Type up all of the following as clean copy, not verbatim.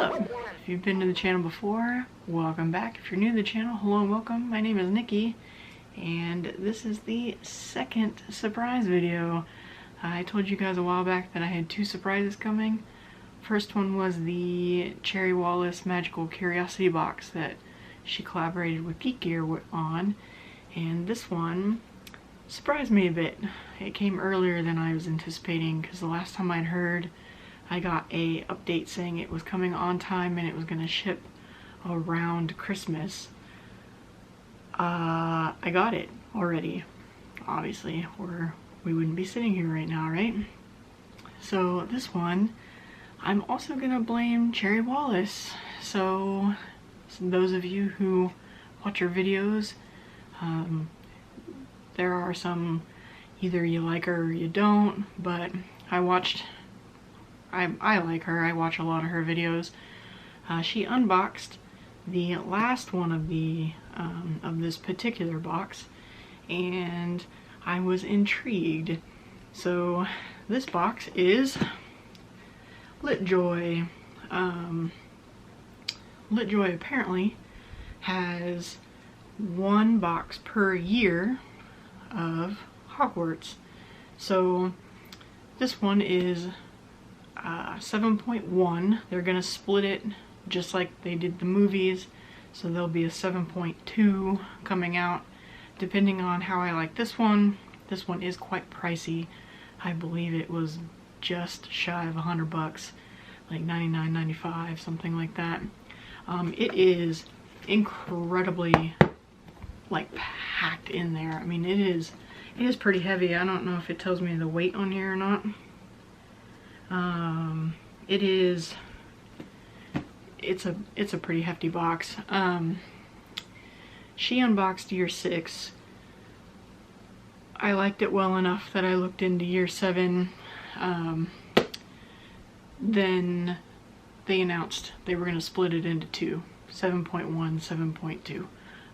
up? If you've been to the channel before, welcome back. If you're new to the channel, hello and welcome. My name is Nikki, and this is the second surprise video. I told you guys a while back that I had two surprises coming. First one was the Cherry Wallace Magical Curiosity box that she collaborated with Geek Gear on, and this one surprised me a bit. It came earlier than I was anticipating because the last time I'd heard, I got a update saying it was coming on time and it was going to ship around Christmas. I got it already, obviously, or we wouldn't be sitting here right now, right? So this one, I'm also going to blame Cherry Wallace. So those of you who watch her videos, there are some, either you like her or you don't, but I like her. I watch a lot of her videos. She unboxed the last one of the of this particular box, and I was intrigued. So this box is LitJoy. LitJoy apparently has one box per year of Hogwarts. So this one is 7.1. They're gonna split it just like they did the movies, so there'll be a 7.2 coming out depending on how I like this one. This one is quite pricey. I believe it was just shy of $100, like $99.95, something like that. It is incredibly like packed in there. I mean, it is pretty heavy. I don't know if it tells me the weight on here or not. It's a pretty hefty box. She unboxed year 6. I liked it well enough that I looked into year 7. Then they announced they were going to split it into two, 7.1, 7.2.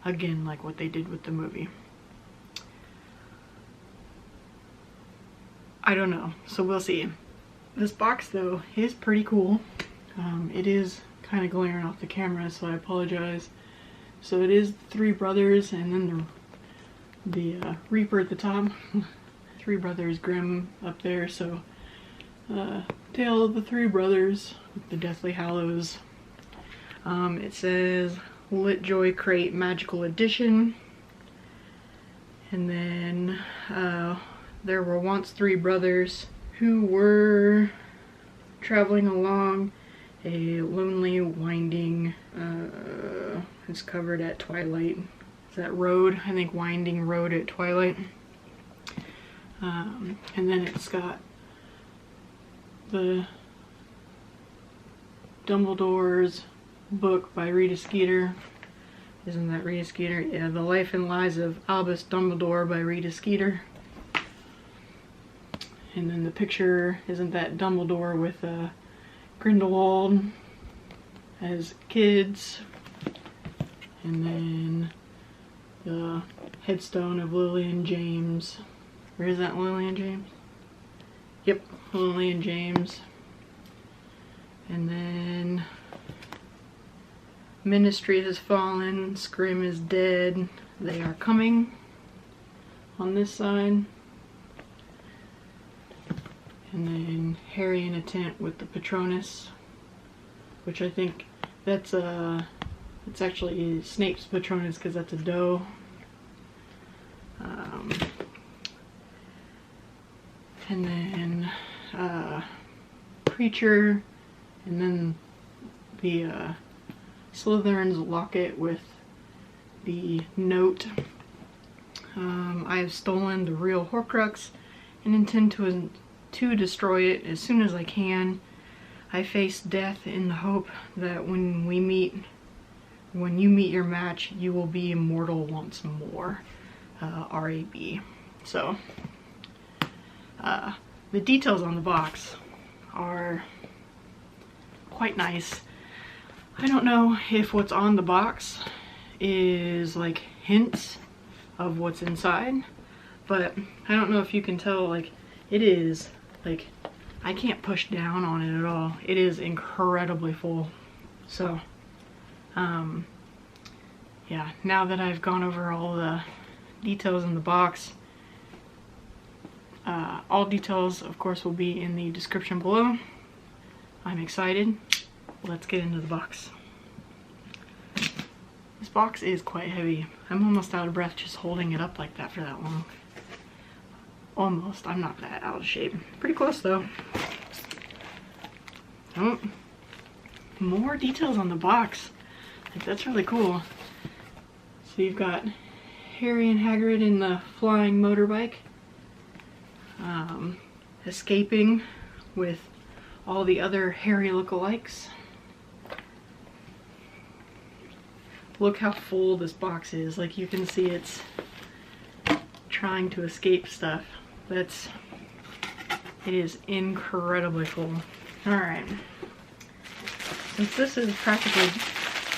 Again, like what they did with the movie. I don't know, so we'll see. This box though is pretty cool. It is kind of glaring off the camera, so I apologize. So it is 3 brothers, and then the Reaper at the top. 3 brothers Grimm up there, so Tale of the 3 Brothers with the Deathly Hallows. It says LitJoy Crate Magical Edition. And then there were once 3 brothers who were traveling along a lonely, winding, it's covered at twilight. Is that road? I think winding road at twilight. And then it's got the Dumbledore's book by Rita Skeeter. Isn't that Rita Skeeter? Yeah, The Life and Lies of Albus Dumbledore by Rita Skeeter. And then the picture, isn't that Dumbledore with Grindelwald as kids? And then the headstone of Lily and James. Where is that, Lily and James? Yep, Lily and James. And then Ministry has fallen, Scrim is dead, they are coming on this side. And then Harry in a tent with the Patronus, which I think that's it's actually Snape's Patronus because that's a doe. And then Preacher, and then the Slytherin's locket with the note. I have stolen the real Horcrux and intend to destroy it as soon as I can. I face death in the hope that when you meet your match, you will be immortal once more. R.A.B. So, the details on the box are quite nice. I don't know if what's on the box is like hints of what's inside, but I don't know if you can tell, like, it is, like, I can't push down on it at all. It is incredibly full. So, yeah, now that I've gone over all the details in the box, all details, of course, will be in the description below. I'm excited. Let's get into the box. This box is quite heavy. I'm almost out of breath just holding it up like that for that long. Almost. I'm not that out of shape. Pretty close though. Oh, more details on the box. Like, that's really cool. So you've got Harry and Hagrid in the flying motorbike, escaping with all the other Harry lookalikes. Look how full this box is. Like, you can see it's trying to escape stuff. It is incredibly full. Alright. Since this is practically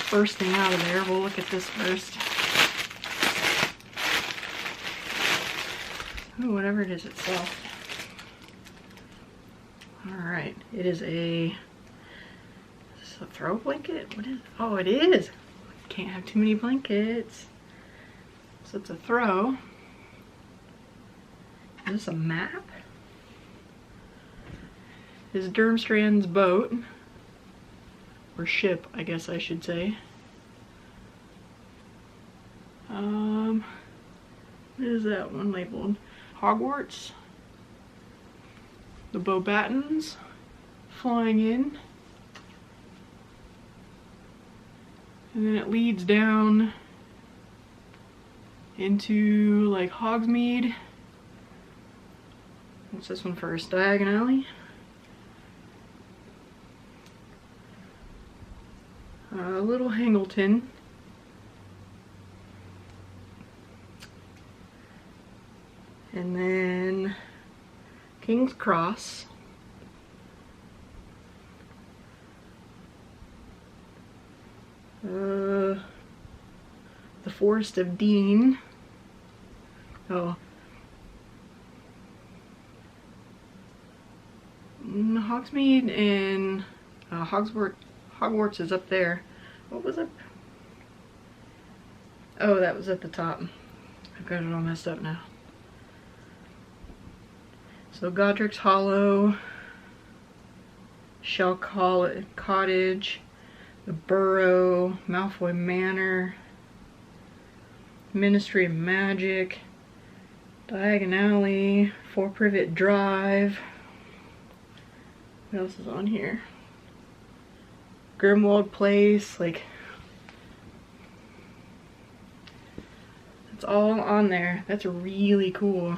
bursting out of there, we'll look at this first. Ooh, whatever it is itself. Alright, it is a... Is this a throw blanket? What is it? Oh, it is! Can't have too many blankets. So it's a throw. Is this a map? This is Durmstrand's boat. Or ship, I guess I should say. What is that one labeled? Hogwarts. The Beauxbatons flying in. And then it leads down into like Hogsmeade. What's this one first? Diagon Alley. Little Hangleton. And then King's Cross. The Forest of Dean. Oh. Hogsmeade and Hogwarts is up there. What was it? Oh, that was at the top. I've got it all messed up now. So Godric's Hollow, Shell Cottage, the Burrow, Malfoy Manor, Ministry of Magic, Diagon Alley, Four Privet Drive. What else is on here? Grimwald Place, like, it's all on there. That's really cool.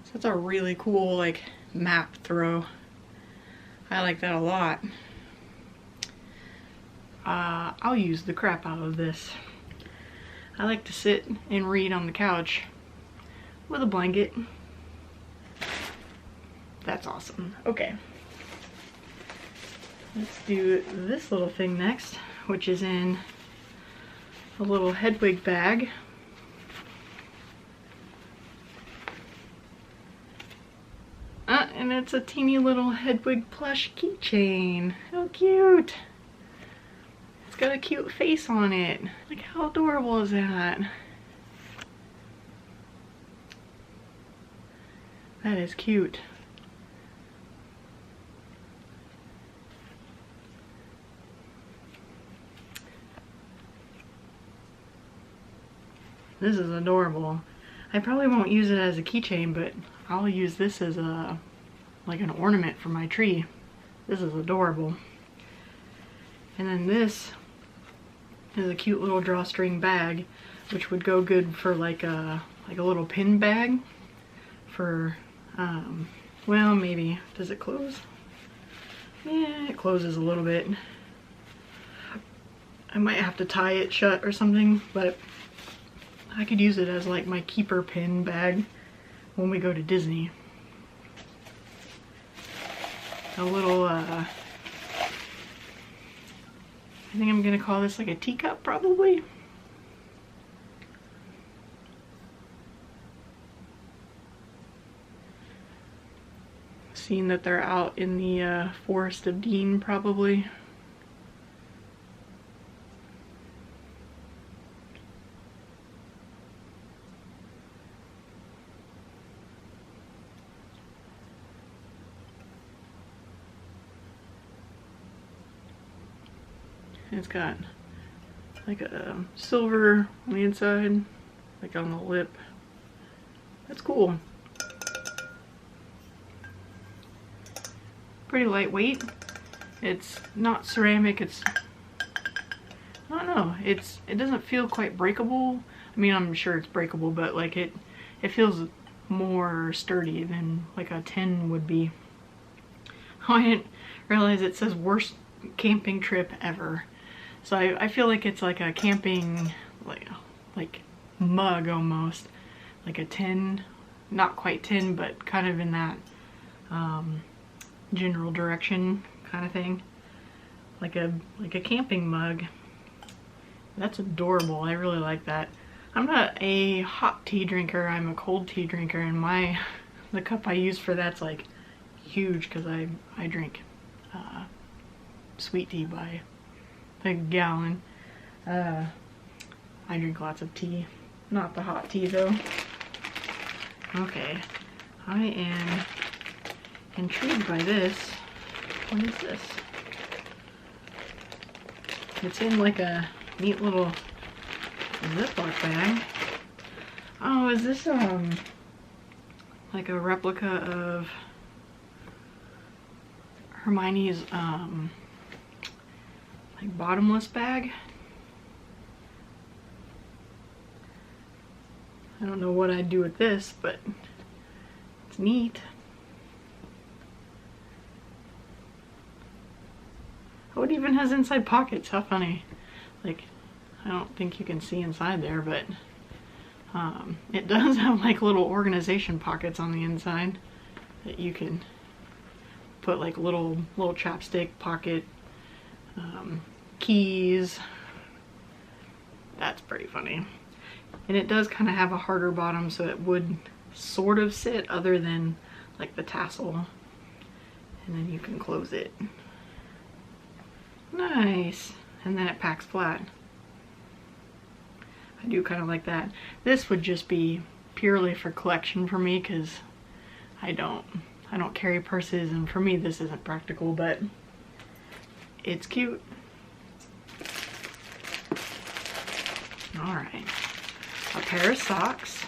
So that's a really cool, like, map throw. I like that a lot. I'll use the crap out of this. I like to sit and read on the couch with a blanket. That's awesome. Okay. Let's do this little thing next, which is in a little Hedwig bag. And it's a teeny little Hedwig plush keychain. How cute! It's got a cute face on it. Like, how adorable is that? That is cute. This is adorable. I probably won't use it as a keychain, but I'll use this as a, like, an ornament for my tree. This is adorable. And then this is a cute little drawstring bag, which would go good for like a little pin bag for, well, maybe. Does it close? Yeah, it closes a little bit. I might have to tie it shut or something, but I could use it as like my keeper pin bag when we go to Disney. A little, I think I'm gonna call this like a teacup probably. Seeing that they're out in the Forest of Dean probably. It's got like a silver on the inside, like on the lip. That's cool. Pretty lightweight. It's not ceramic, it's, I don't know, it doesn't feel quite breakable. I mean, I'm sure it's breakable, but like it feels more sturdy than like a tin would be. Oh, I didn't realize it says worst camping trip ever. So I feel like it's like a camping like mug almost, like a tin, not quite tin, but kind of in that general direction kind of thing, like a camping mug. That's adorable. I really like that. I'm not a hot tea drinker, I'm a cold tea drinker, and the cup I use for that's like huge because I drink sweet tea by a gallon. I drink lots of tea, not the hot tea though. Okay, I am intrigued by this. What is this? It's in like a neat little Ziploc bag. Oh, is this like a replica of Hermione's like bottomless bag? I don't know what I'd do with this, but it's neat. Oh, it even has inside pockets. How funny. Like, I don't think you can see inside there, but it does have like little organization pockets on the inside that you can put like little chapstick pocket, keys. That's pretty funny. And it does kind of have a harder bottom, so it would sort of sit other than like the tassel. And then you can close it. Nice. And then it packs flat. I do kind of like that. This would just be purely for collection for me because I don't carry purses, and for me this isn't practical, but it's cute. Alright. A pair of socks.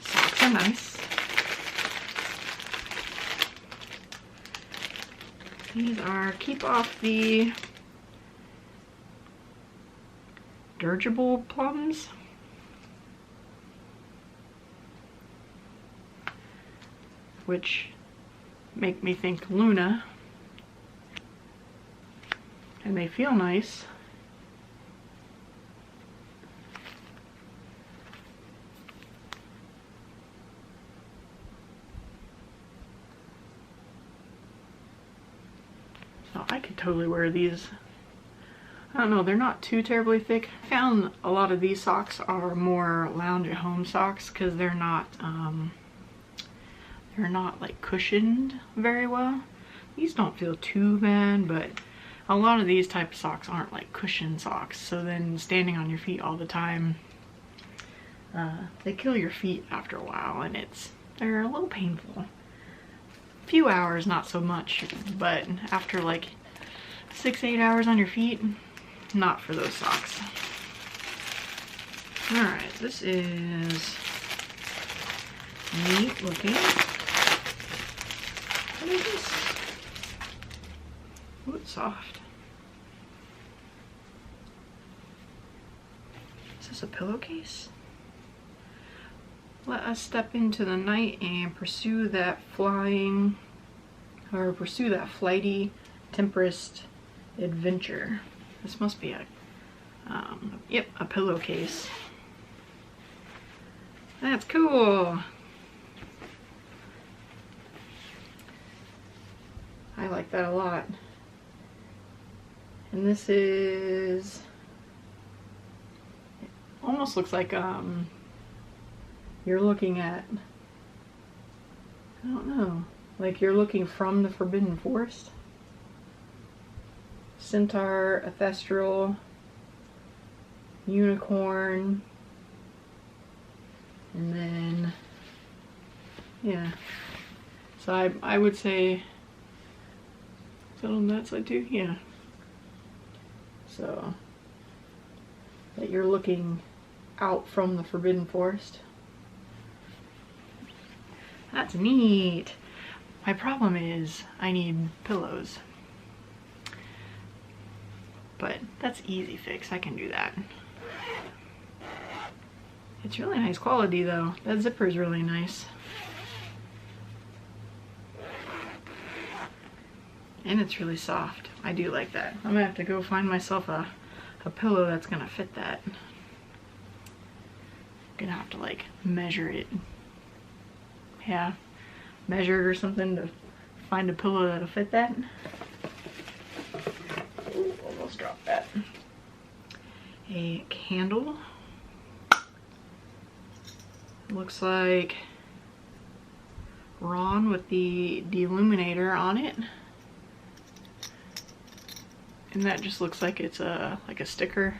Socks are nice. These are keep off the dirigible plums. Which make me think Luna. And they feel nice. So I could totally wear these. I don't know, they're not too terribly thick. I found a lot of these socks are more lounge at home socks because they're not like cushioned very well. These don't feel too bad, but a lot of these type of socks aren't like cushioned socks. So then standing on your feet all the time, they kill your feet after a while, and they're a little painful. A few hours, not so much, but after like 6-8 hours on your feet, not for those socks. Alright, this is neat looking. What is this? Oh, it's soft. Is this a pillowcase? Let us step into the night and pursue that flying, or pursue that flighty, temperist adventure. This must be a pillowcase. That's cool. I like that a lot. And this is, it almost looks like you're looking at, I don't know, like you're looking from the Forbidden Forest. Centaur, Ancestral, Unicorn, and then, yeah. So I would say, is that on that side too? Yeah. So, that you're looking out from the Forbidden Forest. That's neat. My problem is I need pillows. But that's easy fix, I can do that. It's really nice quality though. That zipper is really nice. And it's really soft. I do like that. I'm gonna have to go find myself a pillow that's gonna fit that. I'm gonna have to like measure it. Yeah, measure it or something to find a pillow that'll fit that. Ooh, almost dropped that. A candle. Looks like Ron with the Deluminator on it. And that just looks like it's like a sticker.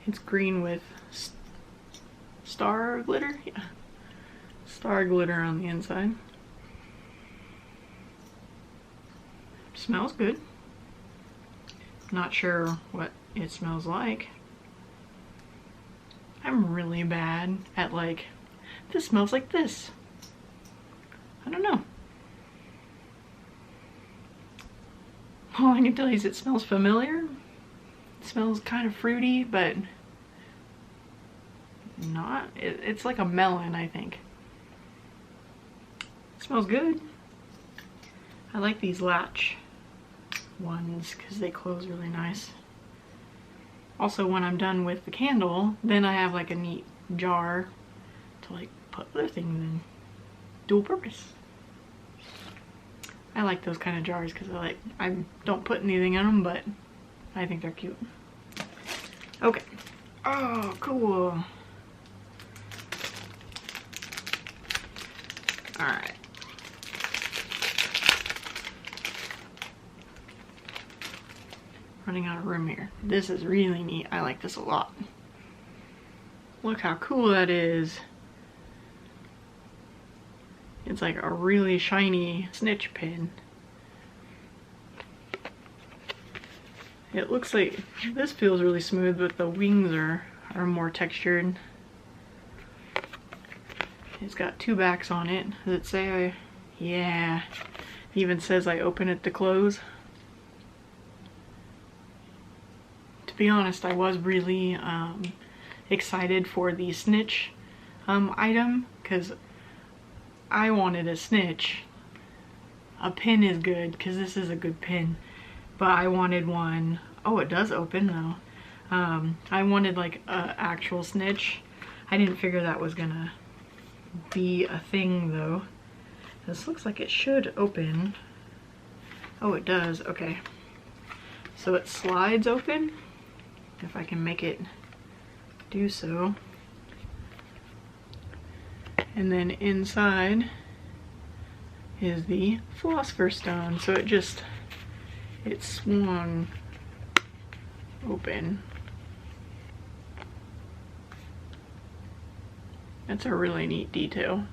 It's green with star glitter. Yeah, star glitter on the inside. Smells good. Not sure what it smells like. I'm really bad at like, this smells like this. I don't know. All I can tell you is it smells familiar. It smells kind of fruity, but not. It's like a melon, I think. It smells good. I like these latch ones because they close really nice. Also, when I'm done with the candle, then I have like a neat jar to like put other things in. Dual purpose. I like those kind of jars because I don't put anything in them, but I think they're cute. Okay. Oh, cool. Alright. Running out of room here. This is really neat. I like this a lot. Look how cool that is. It's like a really shiny Snitch pin. It looks like this feels really smooth, but the wings are more textured. It's got two backs on it. Does it say yeah. It even says I open it to close. To be honest, I was really excited for the Snitch item because I wanted a Snitch. A pin is good because this is a good pin, but I wanted one. Oh, it does open though. I wanted like a actual Snitch. I didn't figure that was gonna be a thing though. This looks like it should open. Oh, it does. Okay, so it slides open if I can make it do so. And then inside is the Philosopher's Stone. So it swung open. That's a really neat detail.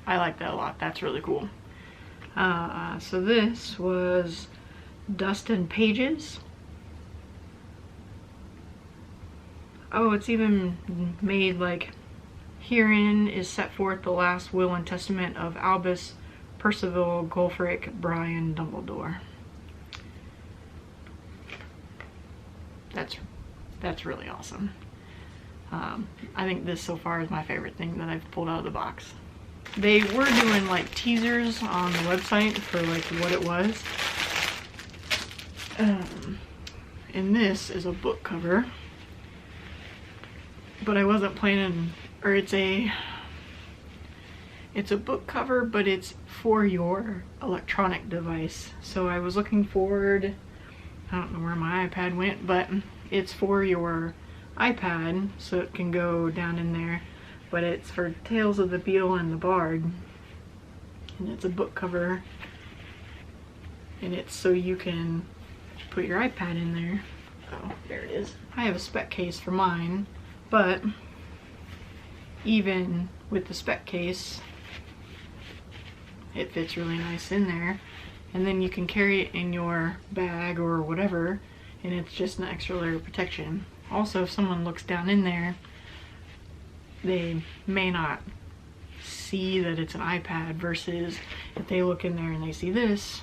I like that a lot. That's really cool. So this was Dust and Pages. Oh, it's even made like, herein is set forth the last will and testament of Albus, Percival, Golfric, Brian, Dumbledore. That's really awesome. I think this so far is my favorite thing that I've pulled out of the box. They were doing like teasers on the website for like what it was. And this is a book cover. But I wasn't planning, or it's a book cover, but it's for your electronic device. So I was looking forward, I don't know where my iPad went, but it's for your iPad, so it can go down in there. But it's for Tales of the Beetle and the Bard. And it's a book cover. And it's so you can put your iPad in there. Oh, there it is. I have a spec case for mine, but even with the spec case, it fits really nice in there. And then you can carry it in your bag or whatever, and it's just an extra layer of protection. Also, if someone looks down in there, they may not see that it's an iPad, versus if they look in there and they see this,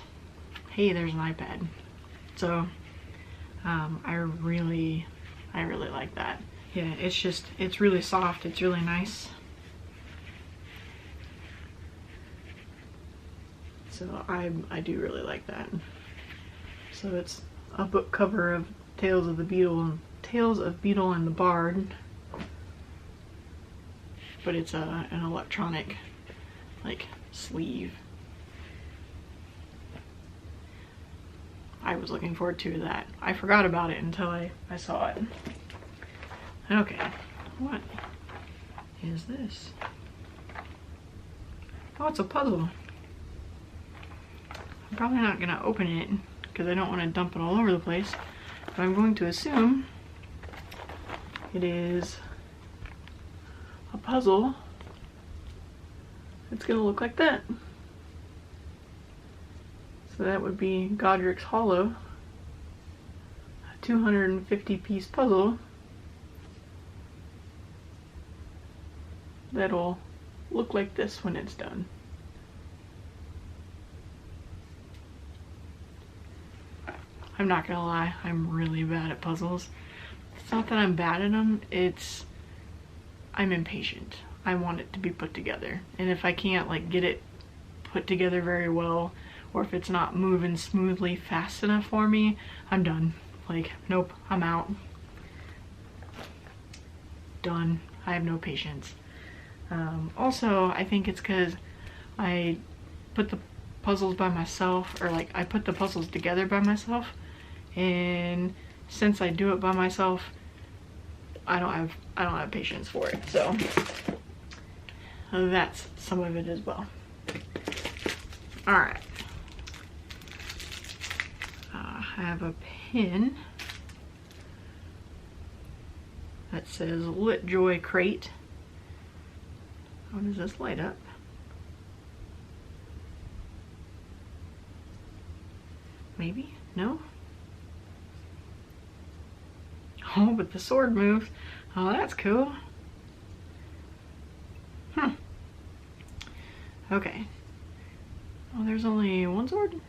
hey, there's an iPad. So I really like that. Yeah, it's really soft, it's really nice. So I do really like that. So it's a book cover of Tales of Beetle and the Bard. But it's an electronic like sleeve. I was looking forward to that. I forgot about it until I saw it. Okay, what is this? Oh, it's a puzzle. I'm probably not gonna open it because I don't want to dump it all over the place. But I'm going to assume it is a puzzle. It's gonna look like that. So that would be Godric's Hollow, a 250 piece puzzle that'll look like this when it's done. I'm not gonna lie, I'm really bad at puzzles. It's not that I'm bad at them, I'm impatient. I want it to be put together. And if I can't like get it put together very well, or if it's not moving smoothly fast enough for me, I'm done. Like, nope, I'm out. Done. I have no patience. Also, I think it's because I put the puzzles by myself, or like I put the puzzles together by myself, and since I do it by myself, I don't have patience for it. So that's some of it as well. All right. I have a pin that says LitJoy Crate. How does this light up? Maybe? No? Oh, but the sword moves. Oh, that's cool. Okay. Oh, there's only one sword?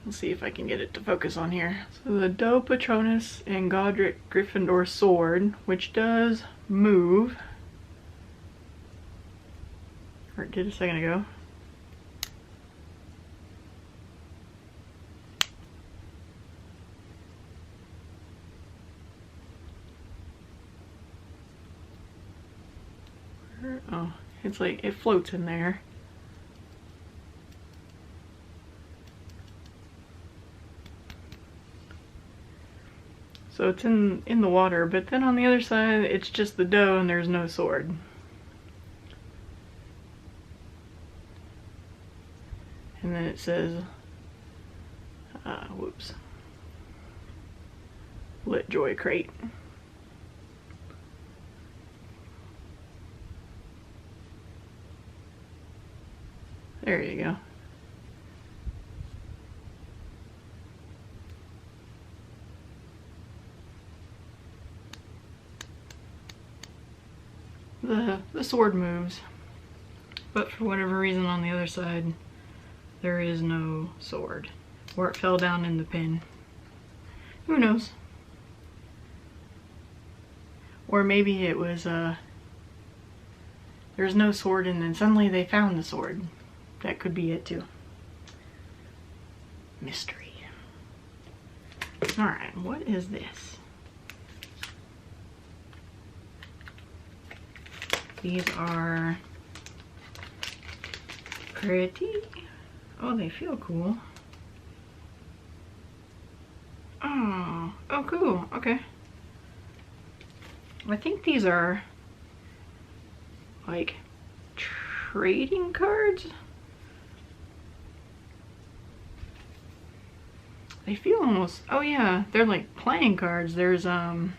Let's see if I can get it to focus on here. So the Doe Patronus and Godric Gryffindor sword, which does move. Or it did a second ago. Oh, it's like it floats in there. So it's in the water, but then on the other side it's just the doe and there's no sword. And then it says, whoops, LitJoy Crate. There you go. The sword moves, but for whatever reason on the other side there is no sword, or it fell down in the pin. Who knows? Or maybe it was there's no sword, and then suddenly they found the sword. That could be it too. Mystery. Alright, what is this? These are pretty. Oh, they feel cool. Oh, cool. Okay. I think these are like trading cards. They feel almost, oh yeah, they're like playing cards. There's numbers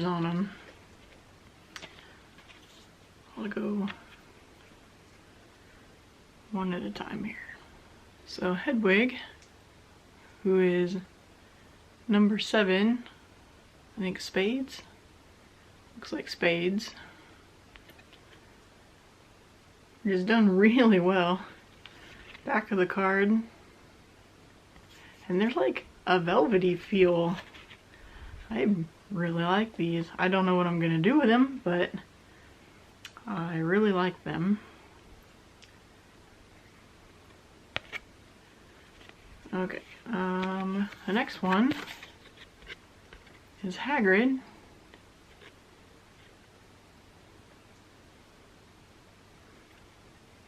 on them. I'll go one at a time here. So Hedwig, who is number 7, I think spades. Looks like spades. It's done really well. Back of the card. And there's like a velvety feel. I really like these. I don't know what I'm gonna do with them, but I really like them. Okay, the next one is Hagrid.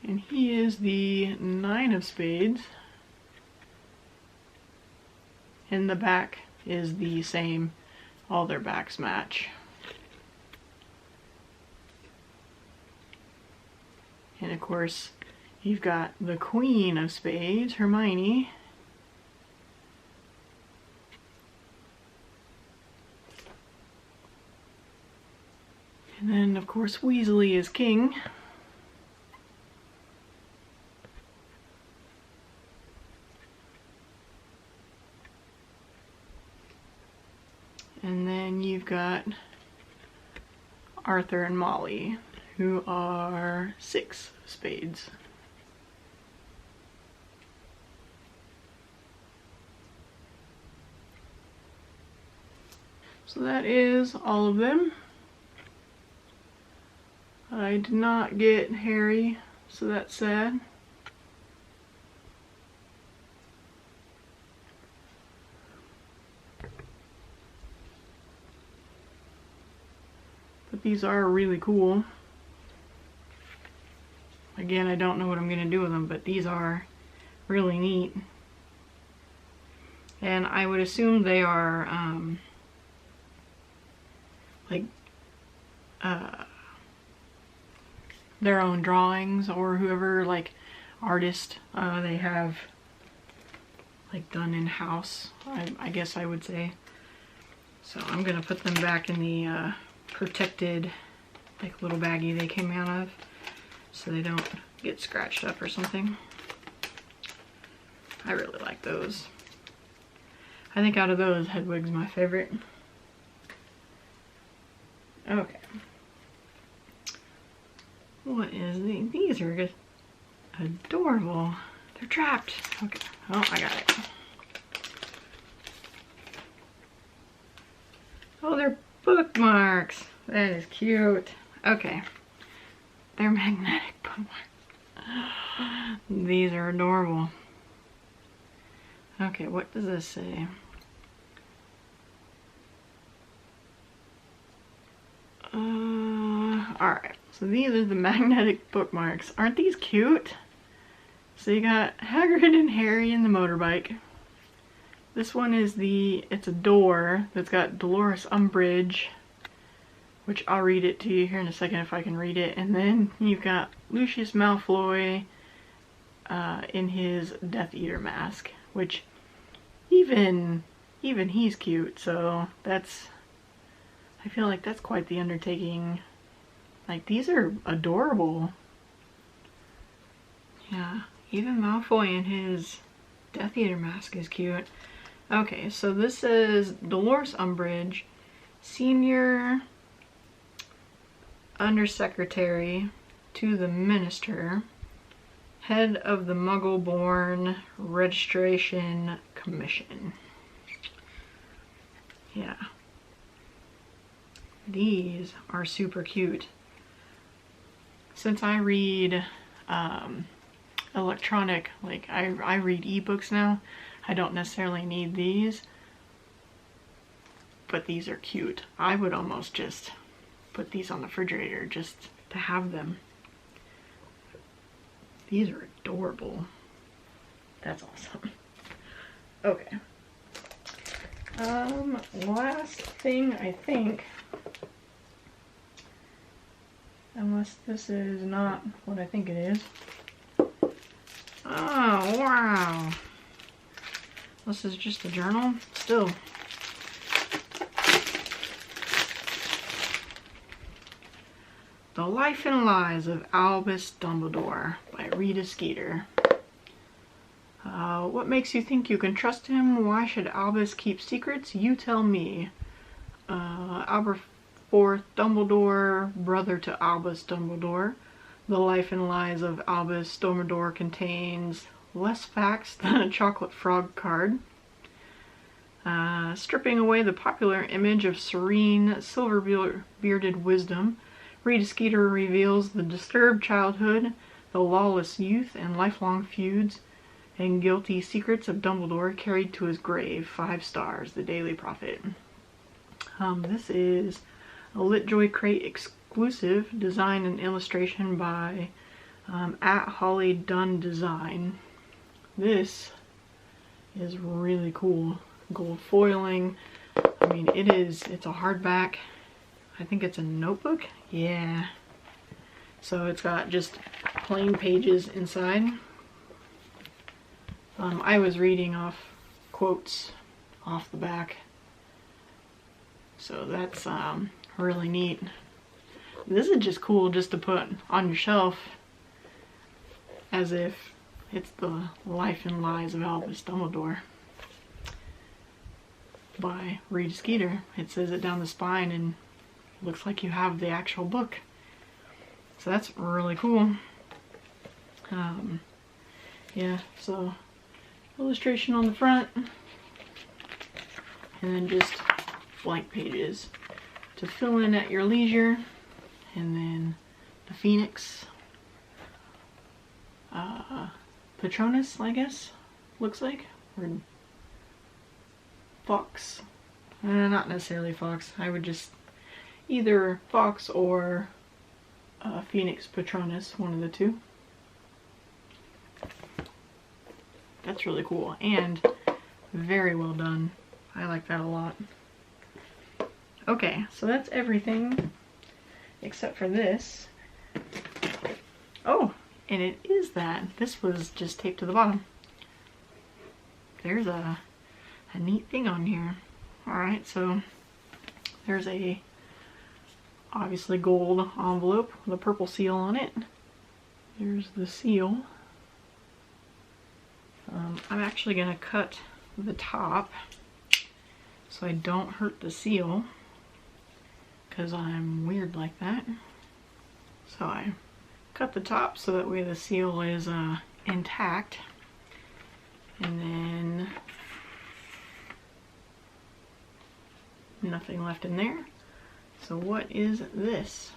And he is the 9 of spades. And the back is the same. All their backs match. And of course, you've got the Queen of Spades, Hermione. And then, of course, Weasley is king. And then you've got Arthur and Molly, who are 6 spades. So that is all of them. I did not get Harry, so that's sad. But these are really cool. Again, I don't know what I'm going to do with them, but these are really neat. And I would assume they are like their own drawings, or whoever, like artist they have like done in-house, I guess I would say. So I'm gonna put them back in the protected like little baggie they came out of, so they don't get scratched up or something. I really like those. I think out of those, Hedwig's my favorite. Okay. What is these? These are just adorable. They're trapped. Okay. Oh, I got it. Oh, they're bookmarks. That is cute. Okay. They're magnetic bookmarks. These are adorable. Okay, what does this say? Alright, so these are the magnetic bookmarks. Aren't these cute? So you got Hagrid and Harry in the motorbike. This one is it's a door that's got Dolores Umbridge, which I'll read it to you here in a second if I can read it. And then you've got Lucius Malfoy in his Death Eater mask, which even he's cute, so that's, I feel like that's quite the undertaking. Like, these are adorable. Yeah, even Malfoy in his Death Eater mask is cute. Okay, so this is Dolores Umbridge, Senior Undersecretary to the Minister, Head of the Muggle-Born Registration Commission. Yeah. These are super cute. since I read electronic, like I read ebooks now, I don't necessarily need these, but these are cute. I would almost just put these on the refrigerator just to have them. These are adorable. That's awesome. Okay. Last thing I think, unless this is not what I think it is. Oh, wow. This is just a journal? Still. The Life and Lies of Albus Dumbledore by Rita Skeeter. What makes you think you can trust him? Why should Albus keep secrets? You tell me. Albus IV Dumbledore, brother to Albus Dumbledore. The Life and Lies of Albus Dumbledore contains less facts than a chocolate frog card. Stripping away the popular image of serene, silver-bearded wisdom, Rita Skeeter reveals the disturbed childhood, the lawless youth, and lifelong feuds and guilty secrets of Dumbledore carried to his grave. 5 stars, The Daily Prophet. This is a LitJoy crate exclusive, design and illustration by at Holly Dunn Design. This is really cool. Gold foiling. I mean, it's a hardback. I think it's a notebook. Yeah. So it's got just plain pages inside. I was reading off quotes off the back. So that's really neat. This is just cool just to put on your shelf as if it's the Life and Lies of Albus Dumbledore by Rita Skeeter. It says it down the spine and it looks like you have the actual book. So that's really cool. Yeah, so illustration on the front and then just blank pages to fill in at your leisure, and then the Phoenix, Patronus, I guess, looks like, or Fox, not necessarily Fox, I would just either Fox or Phoenix Patronus, one of the two. That's really cool and very well done. I like that a lot. Okay, so that's everything except for this. Oh, and it is that. This was just taped to the bottom. There's a neat thing on here. Alright, so there's a obviously gold envelope with a purple seal on it. There's the seal. I'm actually going to cut the top so I don't hurt the seal, because I'm weird like that. So I cut the top so that way the seal is intact. And then nothing left in there. So what is this?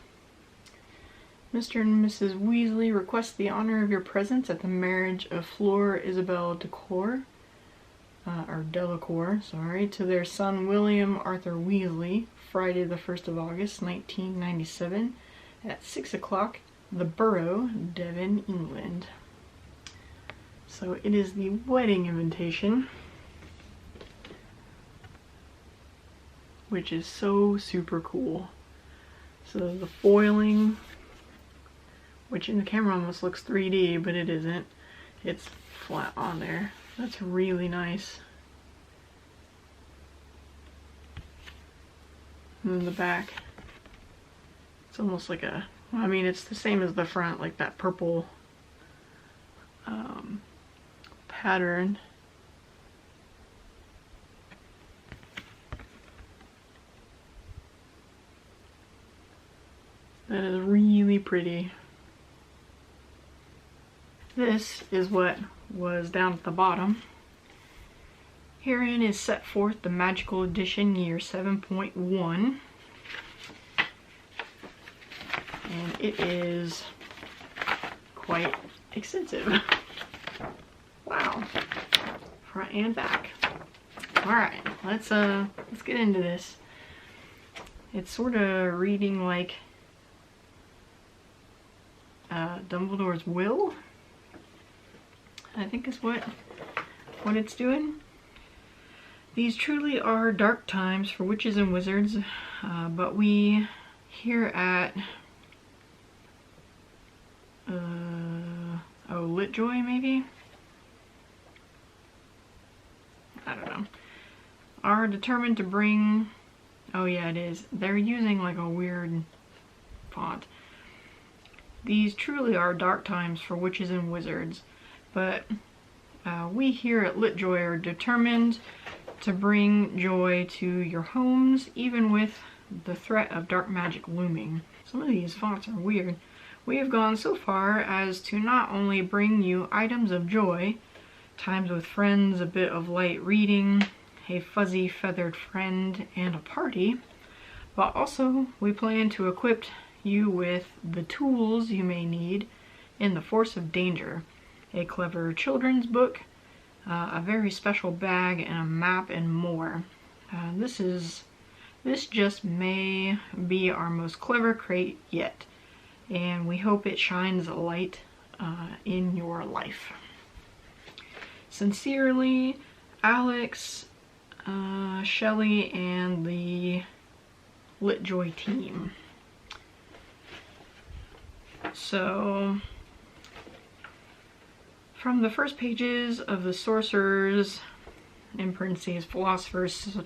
Mr. and Mrs. Weasley request the honor of your presence at the marriage of Fleur Isabel Delacour, sorry, to their son William Arthur Weasley, Friday the 1st of August, 1997, at 6 o'clock, The Borough, Devon, England. So it is the wedding invitation, which is so super cool. So the foiling, which in the camera almost looks 3D, but it isn't. It's flat on there. That's really nice. And then the back, it's almost like a, I mean, it's the same as the front, like that purple pattern. That is really pretty. This is what was down at the bottom. Herein is set forth the magical edition year 7.1. And it is quite extensive. Wow. Front and back. Alright, let's get into this. It's sort of reading like Dumbledore's will, I think is what it's doing. These truly are dark times for witches and wizards, but we here at LitJoy maybe? I don't know. Are determined to bring, oh yeah it is, they're using like a weird font. These truly are dark times for witches and wizards, but we here at LitJoy are determined to bring joy to your homes, even with the threat of dark magic looming. Some of these fonts are weird. We have gone so far as to not only bring you items of joy, times with friends, a bit of light reading, a fuzzy feathered friend, and a party, but also we plan to equip you with the tools you may need in the force of danger. A clever children's book, a very special bag, and a map, and more. This just may be our most clever crate yet, and we hope it shines a light in your life. Sincerely, Alex, Shelley, and the LitJoy team. So, from the first pages of the Sorcerer's, in parentheses, Philosopher's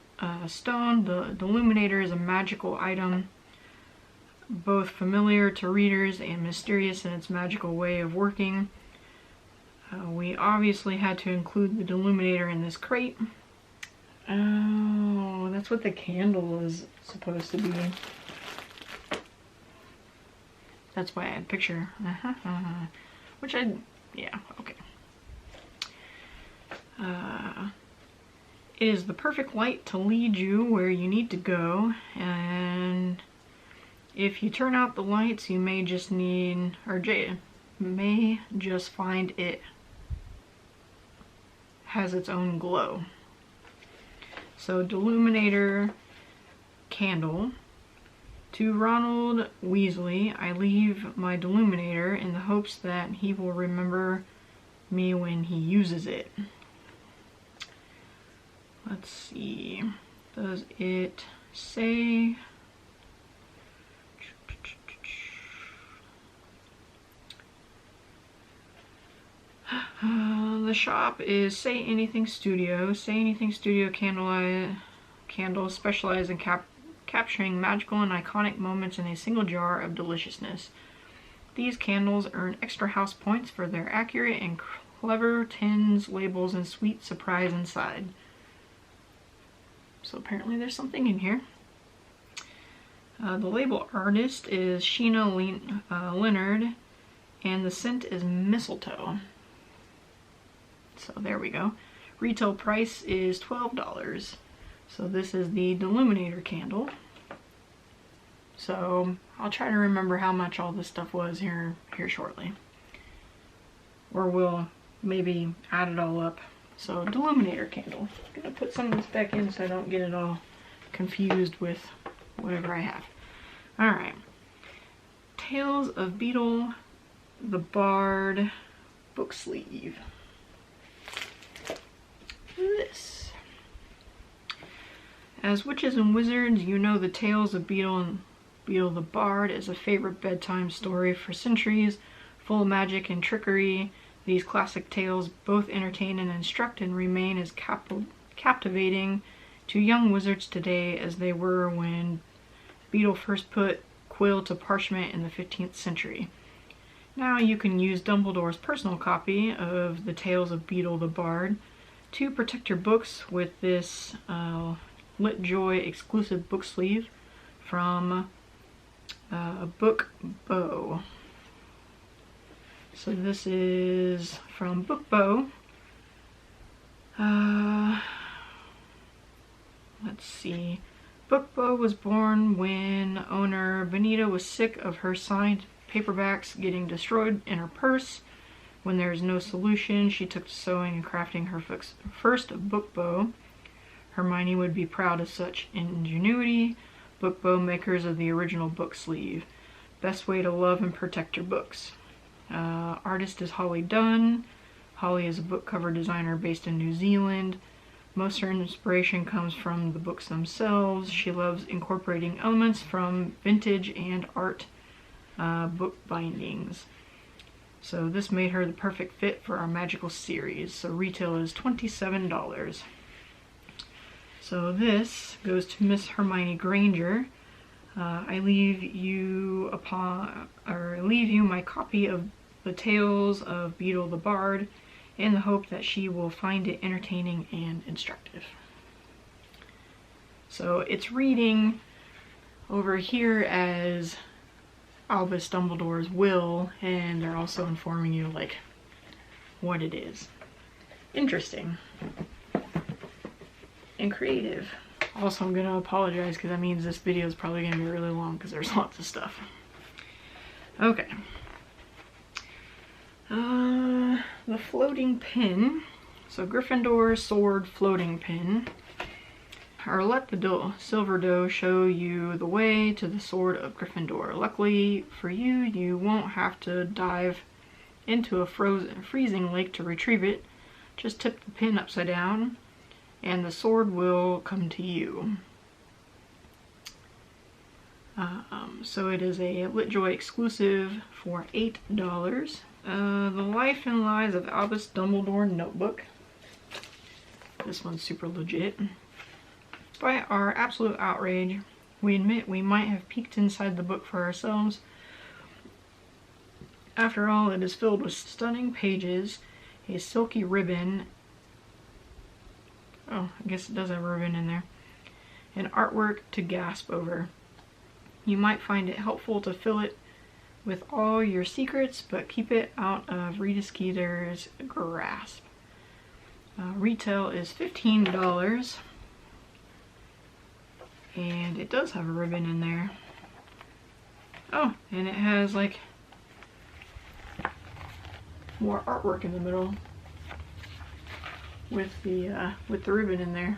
Stone, the Deluminator is a magical item, both familiar to readers and mysterious in its magical way of working. We obviously had to include the Deluminator in this crate. Oh, that's what the candle is supposed to be. That's why I had a picture. Which yeah, okay. It is the perfect light to lead you where you need to go, and if you turn out the lights, you may just need, or may just find it has its own glow. So, Deluminator Candle. To Ronald Weasley, I leave my Deluminator in the hopes that he will remember me when he uses it. Let's see. Does it say... the shop is Say Anything Studio. Say Anything Studio candles specialize in capturing magical and iconic moments in a single jar of deliciousness. These candles earn extra house points for their accurate and clever tins, labels, and sweet surprise inside. So apparently there's something in here. The label artist is Sheena Leonard, and the scent is mistletoe. So there we go. Retail price is $12. So this is the Deluminator candle. So I'll try to remember how much all this stuff was here shortly. Or we'll maybe add it all up. So Deluminator candle. I'm gonna put some of this back in so I don't get it all confused with whatever I have. Alright. Tales of Beedle, the Bard, Bookslleve. This. As witches and wizards, you know the tales of Beedle and Beedle the Bard is a favorite bedtime story for centuries, full of magic and trickery. These classic tales both entertain and instruct and remain as captivating to young wizards today as they were when Beedle first put quill to parchment in the 15th century. Now you can use Dumbledore's personal copy of the Tales of Beedle the Bard to protect your books with this LitJoy exclusive book sleeve from Bookbo. So this is from Bookbo. Let's see. Bookbo was born when owner Benita was sick of her signed paperbacks getting destroyed in her purse. When there is no solution, she took to sewing and crafting her first book bow. Hermione would be proud of such ingenuity. Book bow makers of the original Bookslleve. Best way to love and protect your books. Artist is Holly Dunn. Holly is a book cover designer based in New Zealand. Most of her inspiration comes from the books themselves. She loves incorporating elements from vintage and art book bindings. So this made her the perfect fit for our magical series. So retail is $27. So this goes to Miss Hermione Granger. I leave you my copy of the Tales of Beetle the Bard in the hope that she will find it entertaining and instructive. So it's reading over here as Albus Dumbledore's will, and they're also informing you like what it is. Interesting and creative. Also, I'm gonna apologize because that means this video is probably gonna be really long because there's lots of stuff. Okay. The floating pin. So Gryffindor sword floating pin. Or let the silver doe show you the way to the sword of Gryffindor. Luckily for you, you won't have to dive into a freezing lake to retrieve it. Just tip the pin upside down and the sword will come to you. So it is a LitJoy exclusive for $8. The Life and Lives of Albus Dumbledore notebook. This one's super legit. Despite our absolute outrage, we admit we might have peeked inside the book for ourselves. After all, it is filled with stunning pages, a silky ribbon. Oh, I guess it does have a ribbon in there. And artwork to gasp over. You might find it helpful to fill it with all your secrets, but keep it out of Rita Skeeter's grasp. Retail is $15. And it does have a ribbon in there. Oh, and it has like more artwork in the middle with the ribbon in there.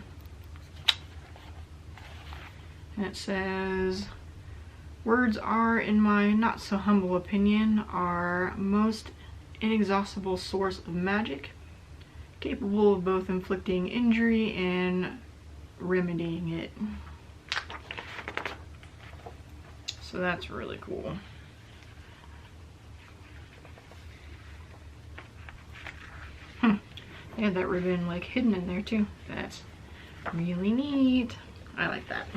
And it says, words are, in my not so humble opinion, our most inexhaustible source of magic, capable of both inflicting injury and remedying it. So that's really cool. They had that ribbon like hidden in there too. That's really neat. I like that.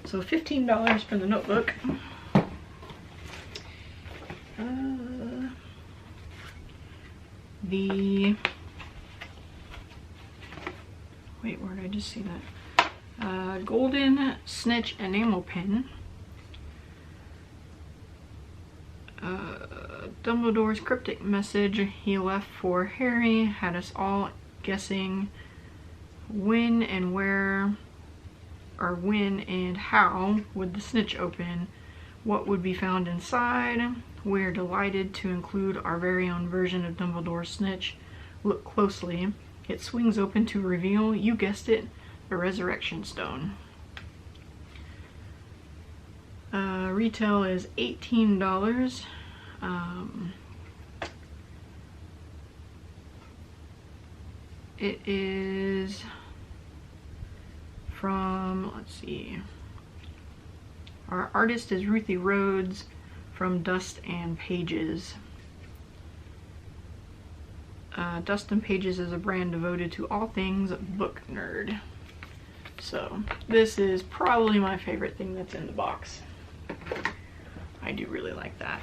So $15 for the notebook. Wait, where did I just see that? Golden Snitch Enamel Pen. Dumbledore's cryptic message he left for Harry had us all guessing when and where, or when and how would the snitch open, what would be found inside. We're delighted to include our very own version of Dumbledore's snitch. Look closely. It swings open to reveal, you guessed it, a resurrection stone. Retail is $18. It is from, let's see, our artist is Ruthie Rhodes from Dust and Pages. Dust and Pages is a brand devoted to all things book nerd. So this is probably my favorite thing that's in the box. I do really like that.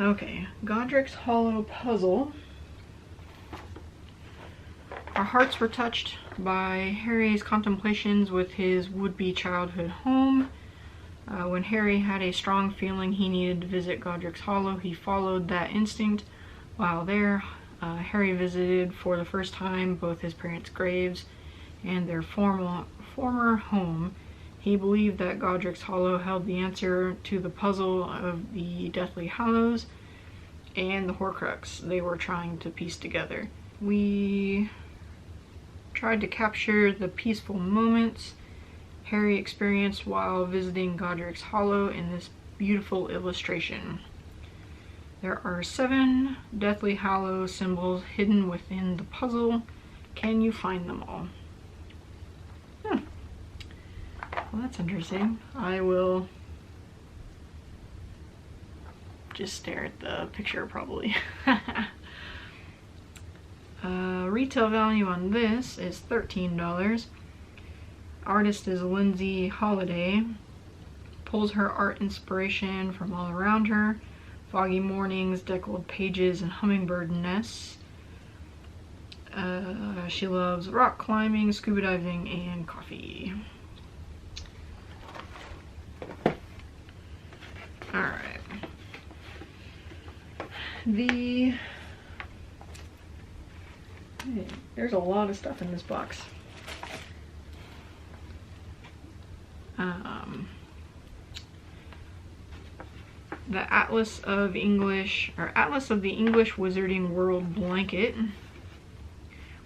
Okay, Godric's Hollow Puzzle. Our hearts were touched by Harry's contemplations with his would-be childhood home. When Harry had a strong feeling he needed to visit Godric's Hollow, he followed that instinct. While there, Harry visited for the first time both his parents' graves and their former home. He believed that Godric's Hollow held the answer to the puzzle of the Deathly Hallows and the Horcrux they were trying to piece together. We tried to capture the peaceful moments Harry experienced while visiting Godric's Hollow in this beautiful illustration. There are 7 Deathly Hallows symbols hidden within the puzzle. Can you find them all? Well, that's interesting. I will just stare at the picture probably. Retail value on this is $13. Artist is Lindsay Holiday. Pulls her art inspiration from all around her. Foggy mornings, deckled pages, and hummingbird nests. She loves rock climbing, scuba diving, and coffee. Alright. There's a lot of stuff in this box. The Atlas of the English Wizarding World blanket.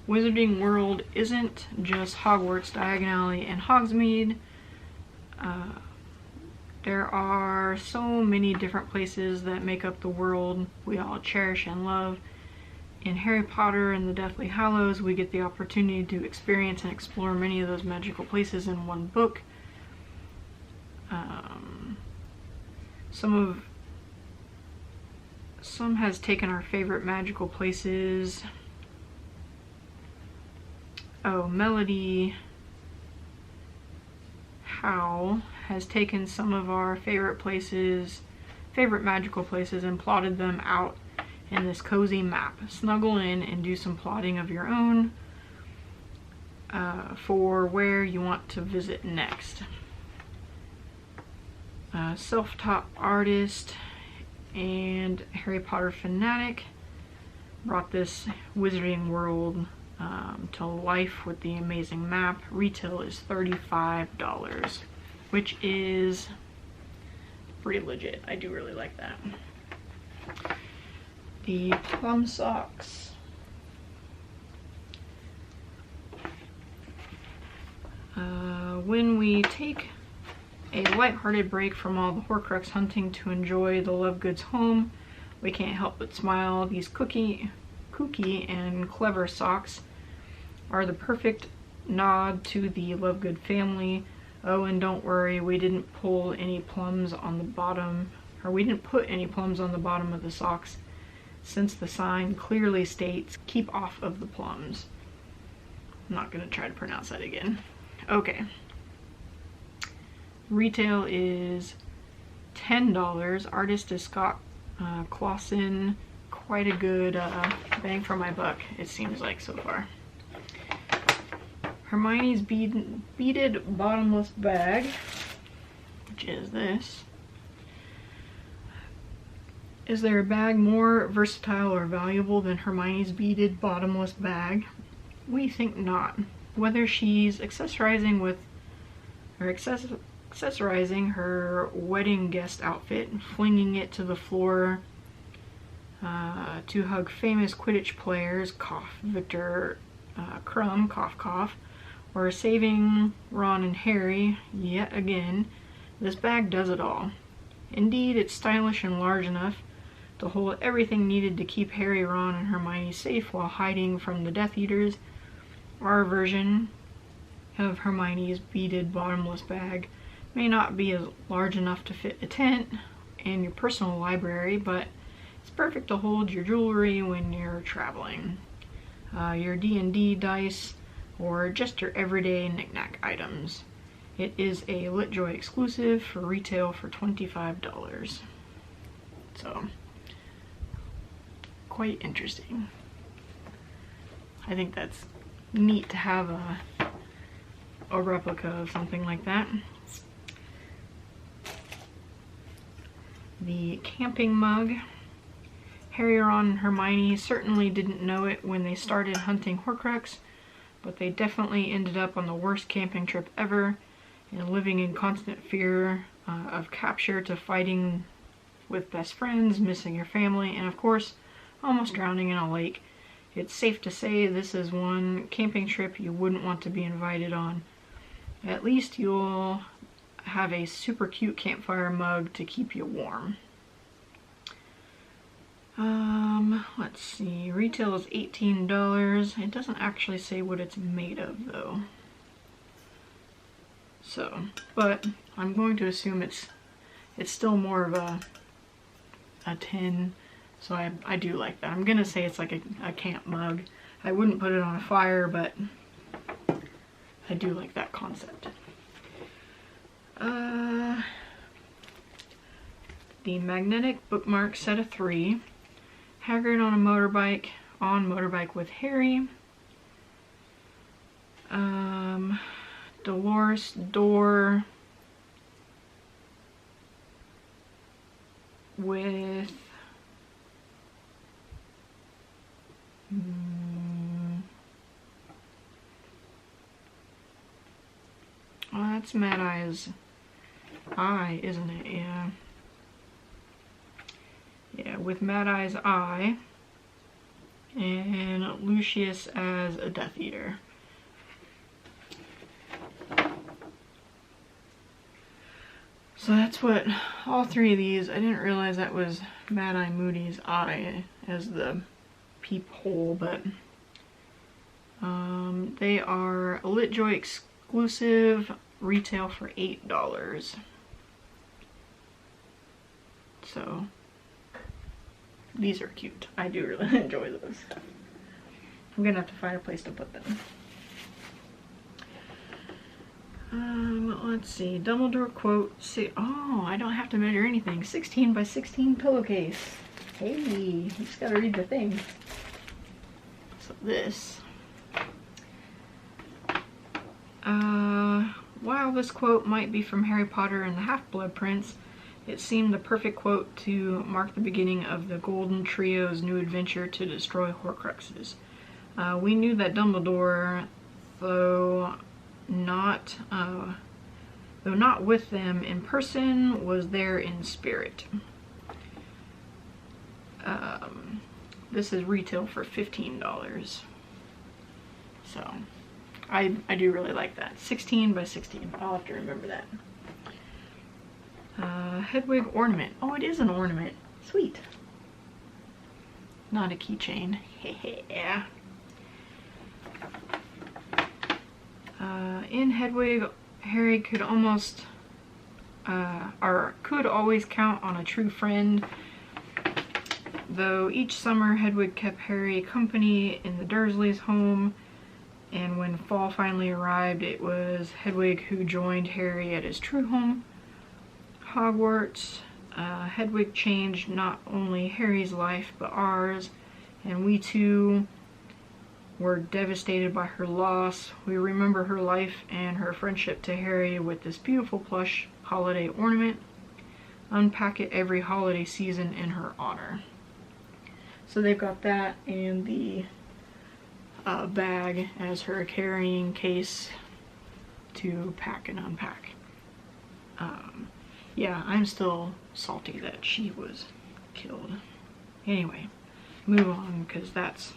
Wizarding World isn't just Hogwarts, Diagon Alley, and Hogsmeade. There are so many different places that make up the world we all cherish and love. In Harry Potter and the Deathly Hallows, we get the opportunity to experience and explore many of those magical places in one book. Some has taken our favorite magical places. Melody Howe has taken some of our favorite magical places and plotted them out in this cozy map. Snuggle in and do some plotting of your own for where you want to visit next. Self-taught artist and Harry Potter fanatic brought this Wizarding World to life with the amazing map. Retail is $35, which is pretty legit. I do really like that. The Plum Socks. When we take a lighthearted break from all the Horcrux hunting to enjoy the Lovegoods home, we can't help but smile. These kooky and clever socks are the perfect nod to the Lovegood family. Oh, and don't worry, we didn't put any plums on the bottom of the socks, since the sign clearly states, keep off of the plums. I'm not gonna try to pronounce that again. Okay. Retail is $10. Artist is Scott Clausen. Quite a good bang for my buck, it seems like so far. Hermione's beaded bottomless bag, which is this. Is there a bag more versatile or valuable than Hermione's beaded bottomless bag? We think not. Whether she's accessorizing her wedding guest outfit and flinging it to the floor to hug famous Quidditch players, cough, Victor Crumb, cough, cough, or saving Ron and Harry yet again, this bag does it all. Indeed, it's stylish and large enough to hold everything needed to keep Harry, Ron, and Hermione safe while hiding from the Death Eaters. Our version of Hermione's beaded bottomless bag may not be as large enough to fit a tent in your personal library, but it's perfect to hold your jewelry when you're traveling, your D&D dice, or just your everyday knick-knack items. It is a LitJoy exclusive for retail for $25. So, quite interesting. I think that's neat to have a replica of something like that. The camping mug. Harry, Ron, and Hermione certainly didn't know it when they started hunting Horcrux, but they definitely ended up on the worst camping trip ever. and living in constant fear of capture to fighting with best friends, missing your family, and of course, almost drowning in a lake. It's safe to say this is one camping trip you wouldn't want to be invited on. At least you'll have a super cute campfire mug to keep you warm. Let's see, retail is $18. It doesn't actually say what it's made of though. So, but I'm going to assume it's still more of a tin, so I do like that. I'm gonna say it's like a camp mug. I wouldn't put it on a fire, but I do like that concept. The magnetic bookmark set of 3. Hagrid on motorbike with Harry. Dolores door with oh, that's Mad Eye's eye, isn't it? Yeah. Yeah, with Mad Eye's eye, and Lucius as a Death Eater. So that's what all 3 of these. I didn't realize that was Mad Eye Moody's eye as the peephole, but they are a LitJoy exclusive, retail for $8. So these are cute. I do really enjoy those. I'm gonna have to find a place to put them. Let's see. Dumbledore quote. Oh, I don't have to measure anything. 16 by 16 pillowcase. Hey, you just gotta read the thing. So this. While this quote might be from Harry Potter and the Half-Blood Prince, it seemed the perfect quote to mark the beginning of the Golden Trio's new adventure to destroy Horcruxes. We knew that Dumbledore, though not with them in person, was there in spirit. This is retail for $15. So I do really like that. 16 by 16. I'll have to remember that. Hedwig ornament. Oh, it is an ornament. Sweet. Not a keychain. Yeah. In Hedwig, Harry could always count on a true friend. Though each summer Hedwig kept Harry company in the Dursleys' home, and when fall finally arrived, it was Hedwig who joined Harry at his true home, Hogwarts. Hedwig changed not only Harry's life but ours, and we too were devastated by her loss. We remember her life and her friendship to Harry with this beautiful plush holiday ornament. Unpack it every holiday season in her honor. So they've got that and the bag as her carrying case to pack and unpack. Yeah, I'm still salty that she was killed. Anyway, move on, because that's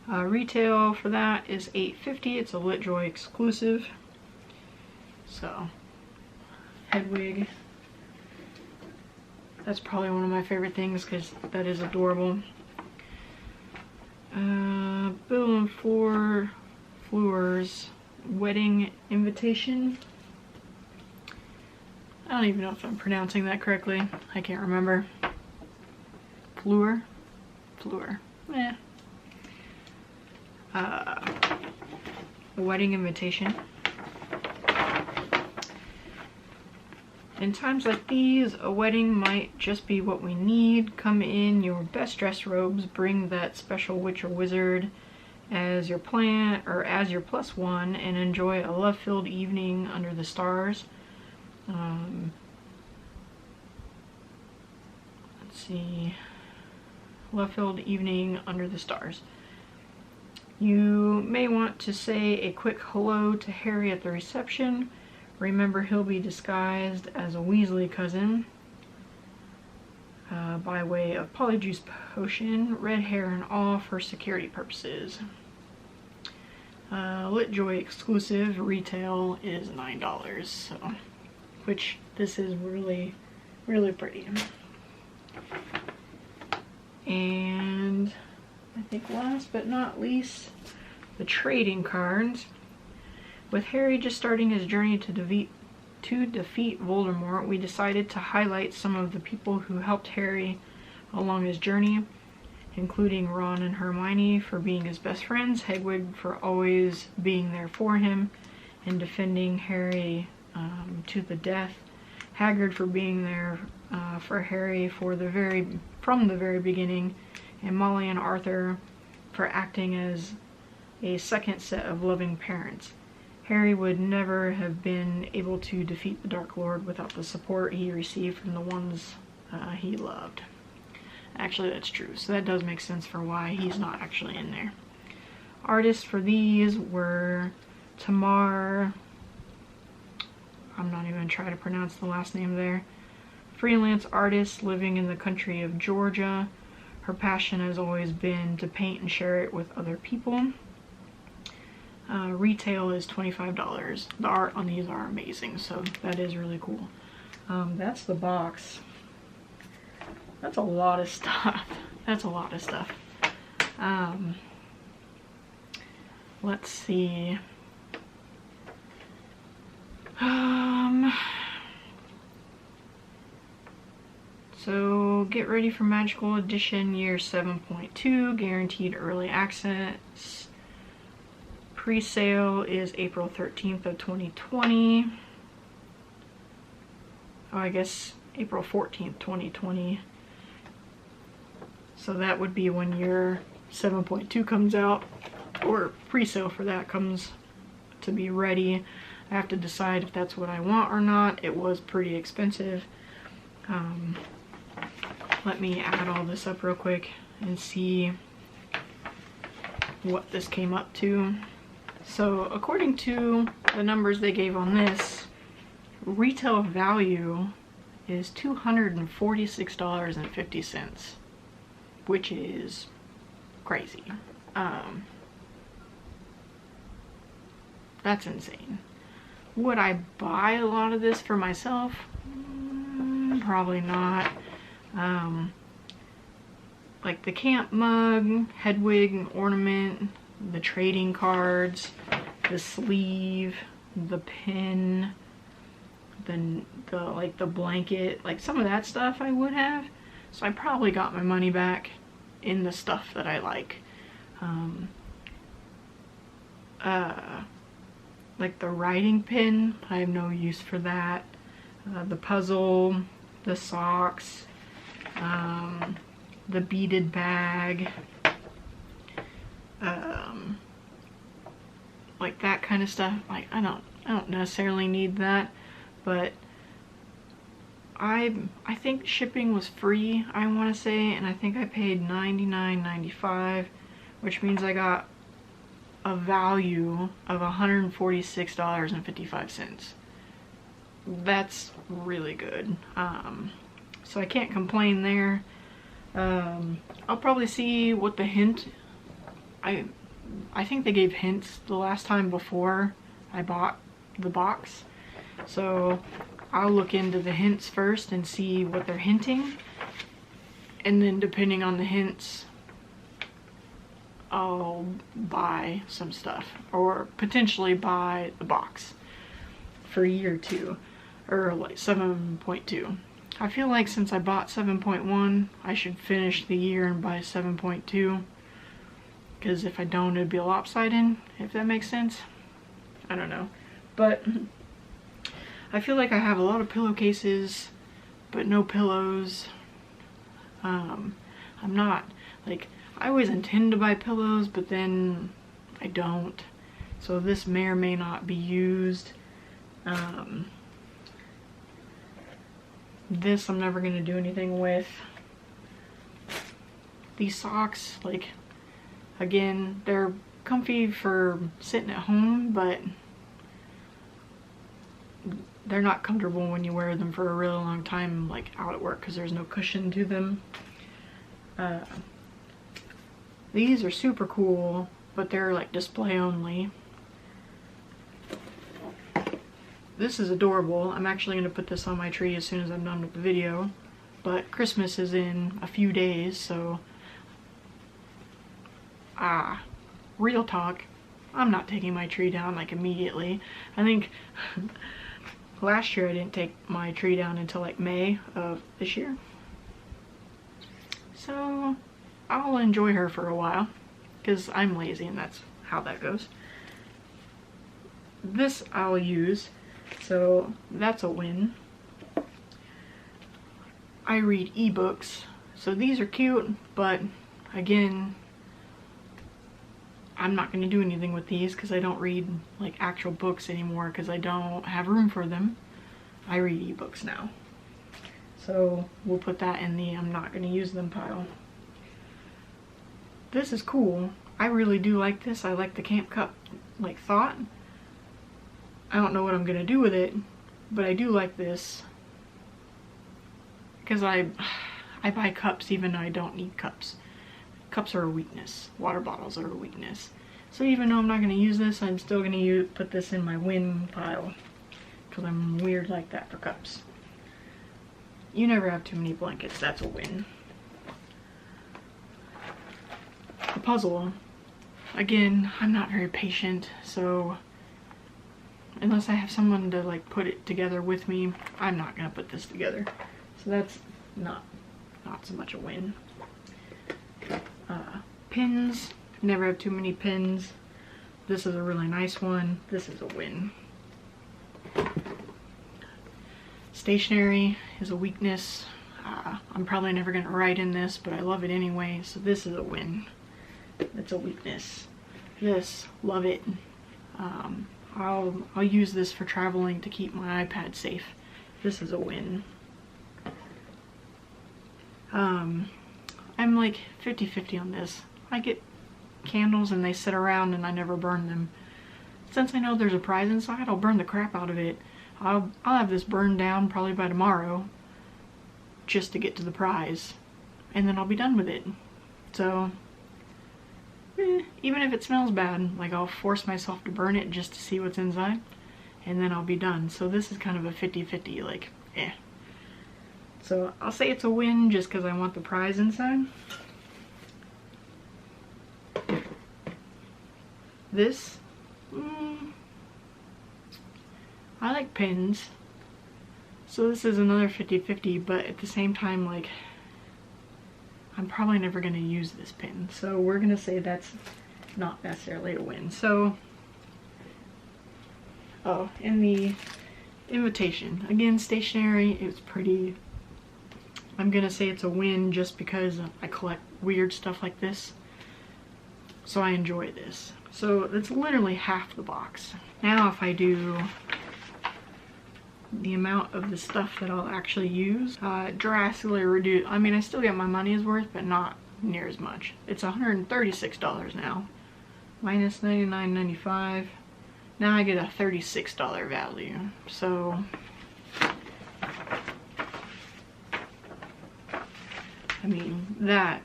retail for that is $8.50. It's a LitJoy exclusive. So Hedwig, that's probably one of my favorite things because that is adorable. Beetle and Fleur's wedding invitation. I don't even know if I'm pronouncing that correctly. I can't remember. Fleur? Eh. A wedding invitation. In times like these, a wedding might just be what we need. Come in your best dress robes, bring that special witch or wizard as your plan or as your +1, and enjoy a love-filled evening under the stars. Let's see. Love-filled evening under the stars. You may want to say a quick hello to Harry at the reception. Remember, he'll be disguised as a Weasley cousin by way of Polyjuice Potion, red hair and all for security purposes. LitJoy exclusive retail is $9, so, which this is really, really pretty. And I think last but not least, the trading cards. With Harry just starting his journey to defeat Voldemort, we decided to highlight some of the people who helped Harry along his journey, including Ron and Hermione for being his best friends, Hedwig for always being there for him and defending Harry to the death, Hagrid for being there for Harry from the very beginning, and Molly and Arthur for acting as a second set of loving parents. Harry would never have been able to defeat the Dark Lord without the support he received from the ones he loved. Actually, that's true, so that does make sense for why he's not actually in there. Artists for these were Tamar, I'm not even going to try to pronounce the last name there, freelance artist living in the country of Georgia. Her passion has always been to paint and share it with other people. Retail is $25. The art on these are amazing, so that is really cool. That's the box. That's a lot of stuff. That's a lot of stuff. Let's see. So get ready for Magical Edition Year 7.2, guaranteed early access. Pre-sale is April 13th of 2020. Oh, I guess April 14th, 2020. So that would be when year 7.2 comes out, or pre-sale for that comes to be ready. I have to decide if that's what I want or not. It was pretty expensive. Let me add all this up real quick and see what this came up to. So according to the numbers they gave on this, retail value is $246.50, which is crazy. That's insane. Would I buy a lot of this for myself? Probably not. Like the camp mug, Hedwig ornament, the trading cards, the sleeve, the pin, the blanket, like some of that stuff I would have. So I probably got my money back in the stuff that I like. Like the writing pin, I have no use for that. The puzzle, the socks, the beaded bag, like that kind of stuff. Like I don't necessarily need that, but I think shipping was free, I want to say, and I think I paid $99.95, which means I got a value of $146.55. That's really good. So I can't complain there. I'll probably see what the hint. I think they gave hints the last time before I bought the box, so I'll look into the hints first and see what they're hinting, and then depending on the hints I'll buy some stuff, or potentially buy the box for year 2, or like 7.2. I feel like since I bought 7.1, I should finish the year and buy 7.2, because if I don't, it'd be a lopsided, if that makes sense. I don't know, but I feel like I have a lot of pillowcases, but no pillows. I'm not, like, I always intend to buy pillows, but then I don't. So this may or may not be used. This I'm never going to do anything with. These socks, like, again, they're comfy for sitting at home, but they're not comfortable when you wear them for a really long time, like out at work, because there's no cushion to them. These are super cool, but they're like display only. This is adorable. I'm actually going to put this on my tree as soon as I'm done with the video, but Christmas is in a few days, so real talk, I'm not taking my tree down like immediately. I think last year I didn't take my tree down until like May of this year. So I'll enjoy her for a while because I'm lazy and that's how that goes. This I'll use, so that's a win. I read ebooks, so these are cute, but again, I'm not going to do anything with these because I don't read like actual books anymore because I don't have room for them. I read ebooks now. So we'll put that in the I'm not going to use them pile. This is cool. I really do like this. I like the Camp Cup like thought. I don't know what I'm going to do with it, but I do like this because I buy cups even though I don't need cups. Cups are a weakness. Water bottles are a weakness. So even though I'm not going to use this, I'm still going to put this in my win pile because I'm weird like that for cups. You never have too many blankets. That's a win. The puzzle. Again, I'm not very patient, so unless I have someone to like put it together with me, I'm not going to put this together. So that's not so much a win. Pins. Never have too many pins. This is a really nice one. This is a win. Stationery is a weakness. I'm probably never going to write in this, but I love it anyway, so this is a win. It's a weakness. This, love it. I'll use this for traveling to keep my iPad safe. This is a win. I'm like 50-50 on this. I get candles and they sit around and I never burn them. Since I know there's a prize inside, I'll burn the crap out of it. I'll have this burned down probably by tomorrow just to get to the prize, and then I'll be done with it. So even if it smells bad, like I'll force myself to burn it just to see what's inside, and then I'll be done. So this is kind of a 50-50, like so I'll say it's a win just because I want the prize inside. This, I like pins, so this is another 50-50, but at the same time, like, I'm probably never going to use this pin, so we're going to say that's not necessarily a win. So, oh, and the invitation, again, stationery, it's pretty. I'm going to say it's a win just because I collect weird stuff like this, so I enjoy this. So that's literally half the box. Now if I do the amount of the stuff that I'll actually use, drastically reduce. I mean, I still get my money's worth, but not near as much. It's $136 now, minus $99.95. Now I get a $36 value. So I mean, that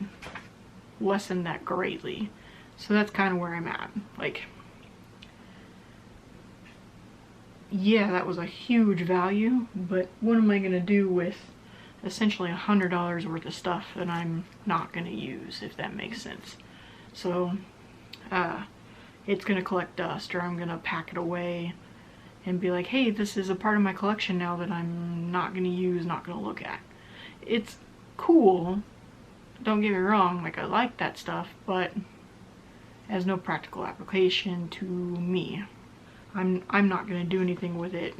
lessened that greatly. So that's kind of where I'm at. Like, yeah, that was a huge value, but what am I going to do with essentially $100 worth of stuff that I'm not going to use, if that makes sense? So, it's going to collect dust, or I'm going to pack it away and be like, hey, this is a part of my collection now that I'm not going to use, not going to look at. It's cool, don't get me wrong, like, I like that stuff, but has no practical application to me. I'm not gonna do anything with it.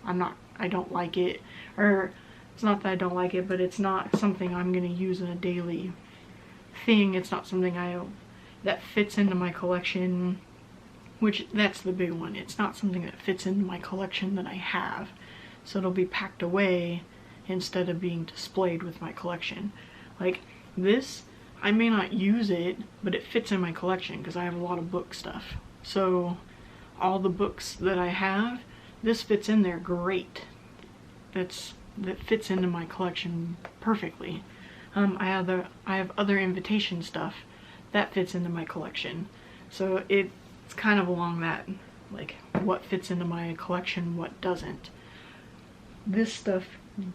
I don't like it, or it's not that I don't like it, but it's not something I'm gonna use in a daily thing. It's not something that fits into my collection, which that's the big one. It's not something that fits into my collection that I have, so it'll be packed away instead of being displayed with my collection. Like this, I may not use it, but it fits in my collection because I have a lot of book stuff. So all the books that I have, this fits in there great. That fits into my collection perfectly. I have other invitation stuff that fits into my collection. So it's kind of along that, like, what fits into my collection, what doesn't. This stuff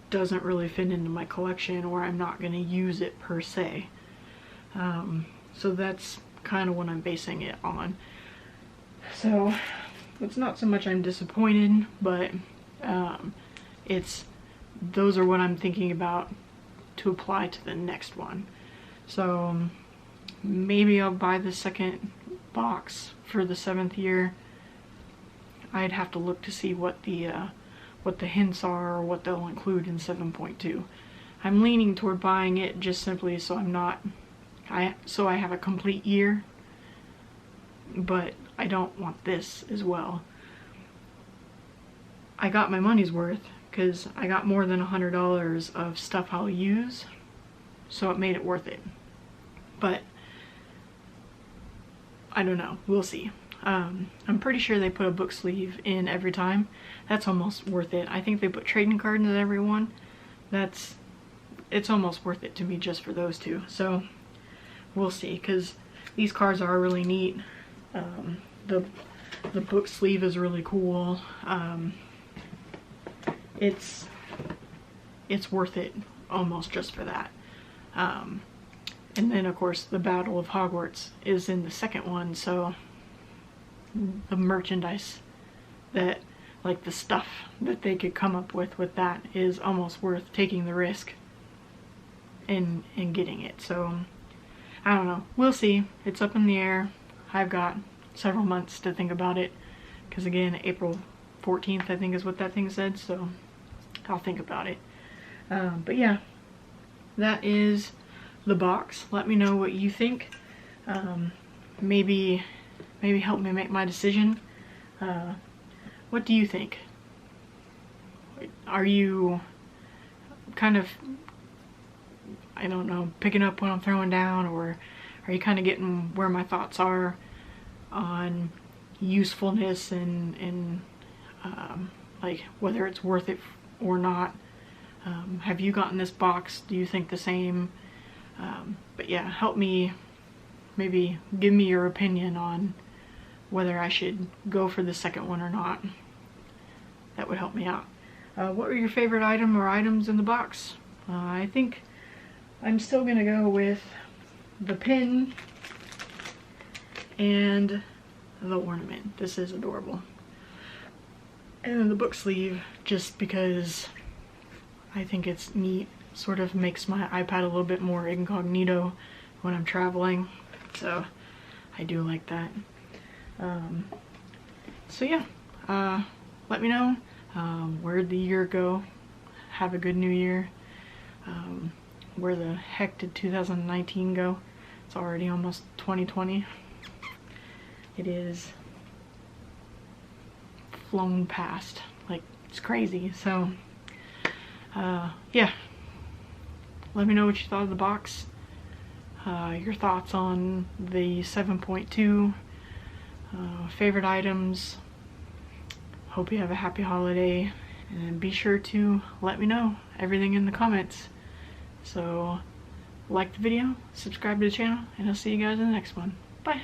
doesn't really fit into my collection, or I'm not going to use it per se. So that's kind of what I'm basing it on. So it's not so much I'm disappointed, but those are what I'm thinking about to apply to the next one. So maybe I'll buy the second box for the 7th year. I'd have to look to see what the hints are, or what they'll include in 7.2. I'm leaning toward buying it just simply so I have a complete year, but I don't want this as well. I got my money's worth because I got more than $100 of stuff I'll use, so it made it worth it. But I don't know, we'll see. I'm pretty sure they put a book sleeve in every time. That's almost worth it. I think they put trading cards in every one. It's almost worth it to me just for those two. So we'll see, because these cards are really neat. The book sleeve is really cool. It's worth it almost just for that. And then of course the Battle of Hogwarts is in the second one, so the merchandise that, like the stuff that they could come up with that is almost worth taking the risk in getting it. So I don't know, we'll see. It's up in the air. I've got several months to think about it, because again, April 14th I think is what that thing said, so I'll think about it. But yeah, that is the box. Let me know what you think. Maybe help me make my decision. What do you think? Are you kind of, I don't know, picking up what I'm throwing down, or are you kind of getting where my thoughts are on usefulness and like whether it's worth it or not? Have you gotten this box? Do you think the same? But yeah, help me, maybe give me your opinion on whether I should go for the second one or not. That would help me out. What were your favorite item or items in the box? I think I'm still gonna go with the pin and the ornament. This is adorable. And then the book sleeve, just because I think it's neat. Sort of makes my iPad a little bit more incognito when I'm traveling, so I do like that. So yeah, let me know where'd the year go. Have a good new year. Where the heck did 2019 go? It's already almost 2020. It is flown past, like it's crazy. So yeah, let me know what you thought of the box, your thoughts on the 7.2, favorite items. Hope you have a happy holiday, and be sure to let me know everything in the comments. So like the video, subscribe to the channel, and I'll see you guys in the next one. Bye!